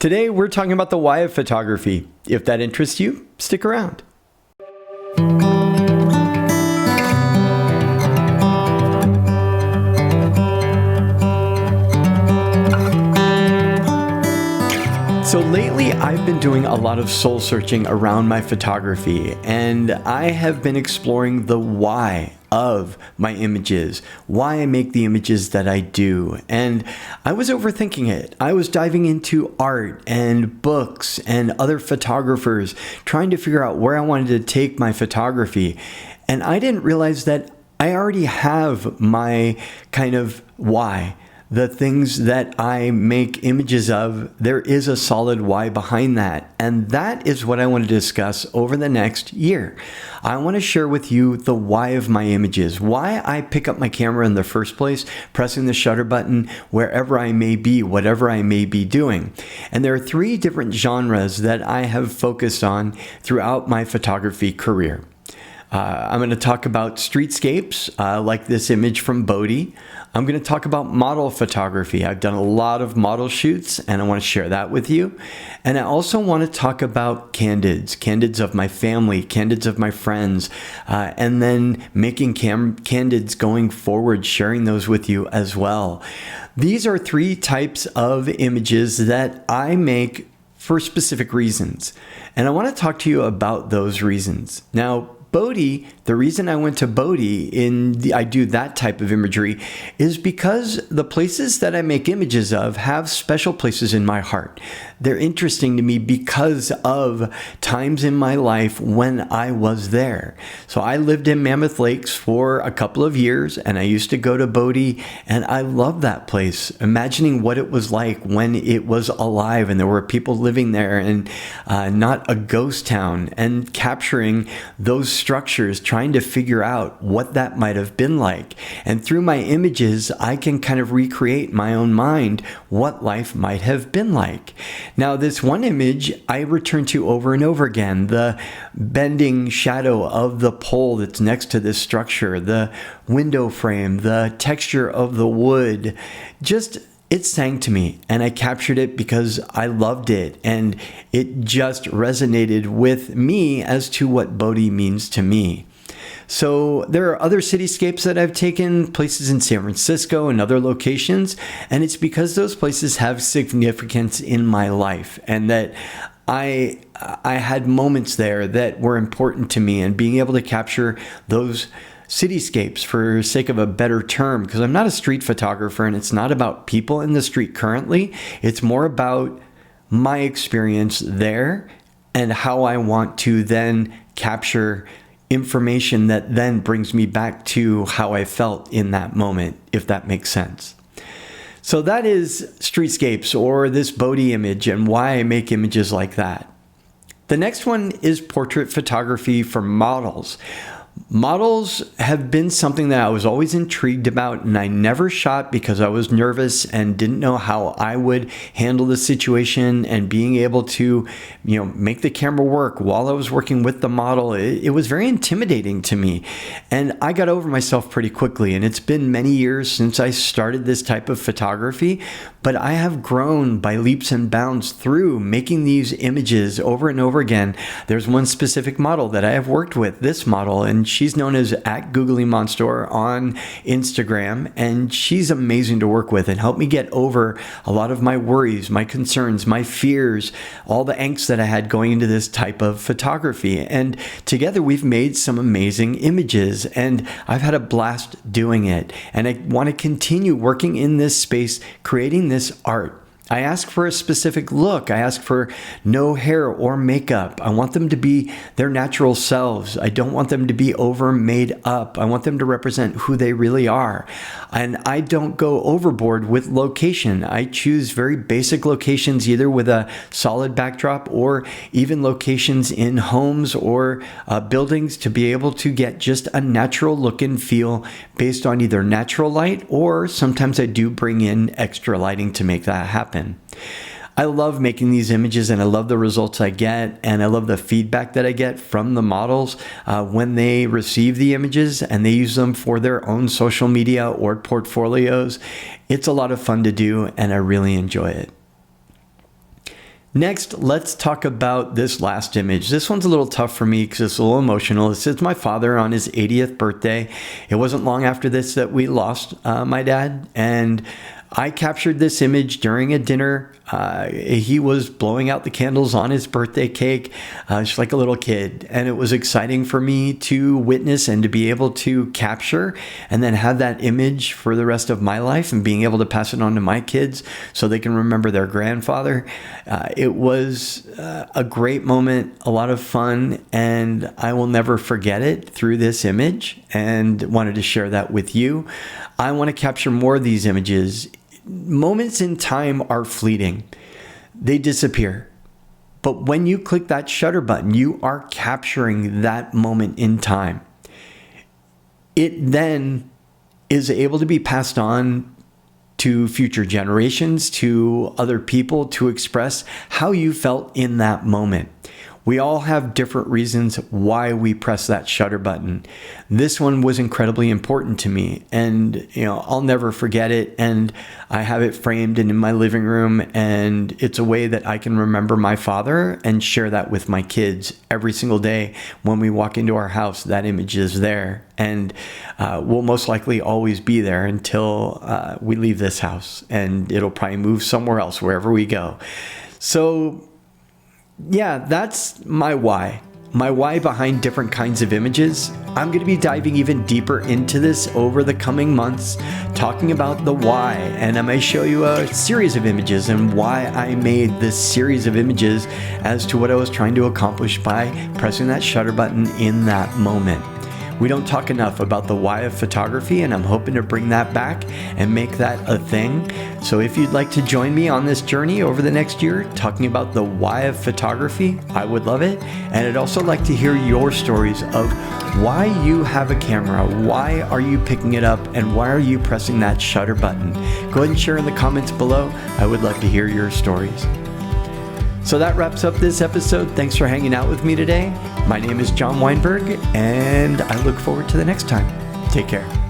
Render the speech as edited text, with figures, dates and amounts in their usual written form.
Today, we're talking about the why of photography. If that interests you, stick around. So lately, I've been doing a lot of soul searching around my photography, and I have been exploring the why of my images, why I make the images that I do. And I was overthinking it. I was diving into art and books and other photographers, trying to figure out where I wanted to take my photography. And I didn't realize that I already have my kind of why. The things that I make images of, there is a solid why behind that. And that is what I want to discuss over the next year. I want to share with you the why of my images, why I pick up my camera in the first place, pressing the shutter button wherever I may be, whatever I may be doing. And there are three different genres that I have focused on throughout my photography career. I'm going to talk about streetscapes, like this image from Bodhi. I'm going to talk about model photography. I've done a lot of model shoots, and I want to share that with you. And I also want to talk about candids of my family, candids of my friends, and then making candids going forward, sharing those with you as well. These are three types of images that I make for specific reasons. And I want to talk to you about those reasons. Now, Bodhi, the reason I went to Bodhi I do that type of imagery is because the places that I make images of have special places in my heart. They're interesting to me because of times in my life when I was there. So I lived in Mammoth Lakes for a couple of years, and I used to go to Bodhi, and I love that place. Imagining what it was like when it was alive and there were people living there and not a ghost town, and capturing those structures, trying to figure out what that might have been like. And through my images, I can kind of recreate in my own mind what life might have been like. Now, this one image I return to over and over again, the bending shadow of the pole that's next to this structure, the window frame, the texture of the wood, it sang to me, and I captured it because I loved it, and it just resonated with me as to what Bodhi means to me. So there are other cityscapes that I've taken, places in San Francisco and other locations, and it's because those places have significance in my life, and that I had moments there that were important to me, and being able to capture those cityscapes, for sake of a better term, because I'm not a street photographer, and it's not about people in the street currently. It's more about my experience there and how I want to then capture information that then brings me back to how I felt in that moment, if that makes sense. So that is streetscapes, or this Bodhi image, and why I make images like that. The next one is portrait photography for models. Models have been something that I was always intrigued about, and I never shot because I was nervous and didn't know how I would handle the situation, and being able to, make the camera work while I was working with the model, it was very intimidating to me. And I got over myself pretty quickly, and it's been many years since I started this type of photography, but I have grown by leaps and bounds through making these images over and over again. There's one specific model that I have worked with, this model, and she's known as @GooglyMonster on Instagram, and she's amazing to work with and helped me get over a lot of my worries, my concerns, my fears, all the angst that I had going into this type of photography. And together we've made some amazing images, and I've had a blast doing it. And I want to continue working in this space, creating this art. I ask for a specific look. I ask for no hair or makeup. I want them to be their natural selves. I don't want them to be over made up. I want them to represent who they really are. And I don't go overboard with location. I choose very basic locations, either with a solid backdrop or even locations in homes or buildings, to be able to get just a natural look and feel based on either natural light, or sometimes I do bring in extra lighting to make that happen. I love making these images, and I love the results I get, and I love the feedback that I get from the models when they receive the images and they use them for their own social media or portfolios. It's a lot of fun to do, and I really enjoy it. Next, let's talk about this last image. This one's a little tough for me because it's a little emotional. This is my father on his 80th birthday. It wasn't long after this that we lost my dad, and I captured this image during a dinner. He was blowing out the candles on his birthday cake, just like a little kid. And it was exciting for me to witness and to be able to capture and then have that image for the rest of my life and being able to pass it on to my kids so they can remember their grandfather. It was a great moment, a lot of fun, and I will never forget it through this image and wanted to share that with you. I want to capture more of these images. Moments in time are fleeting. They disappear. But when you click that shutter button, you are capturing that moment in time. It then is able to be passed on to future generations, to other people, to express how you felt in that moment. We all have different reasons why we press that shutter button. This one was incredibly important to me, and I'll never forget it. And I have it framed and in my living room, and it's a way that I can remember my father and share that with my kids every single day. When we walk into our house, that image is there, and will most likely always be there until we leave this house, and it'll probably move somewhere else wherever we go. So yeah, that's my why. My why behind different kinds of images. I'm going to be diving even deeper into this over the coming months, talking about the why, and I may show you a series of images and why I made this series of images as to what I was trying to accomplish by pressing that shutter button in that moment. We don't talk enough about the why of photography, and I'm hoping to bring that back and make that a thing. So if you'd like to join me on this journey over the next year, talking about the why of photography, I would love it. And I'd also like to hear your stories of why you have a camera, why are you picking it up, and why are you pressing that shutter button? Go ahead and share in the comments below. I would love to hear your stories. So that wraps up this episode. Thanks for hanging out with me today. My name is John Weinberg, and I look forward to the next time. Take care.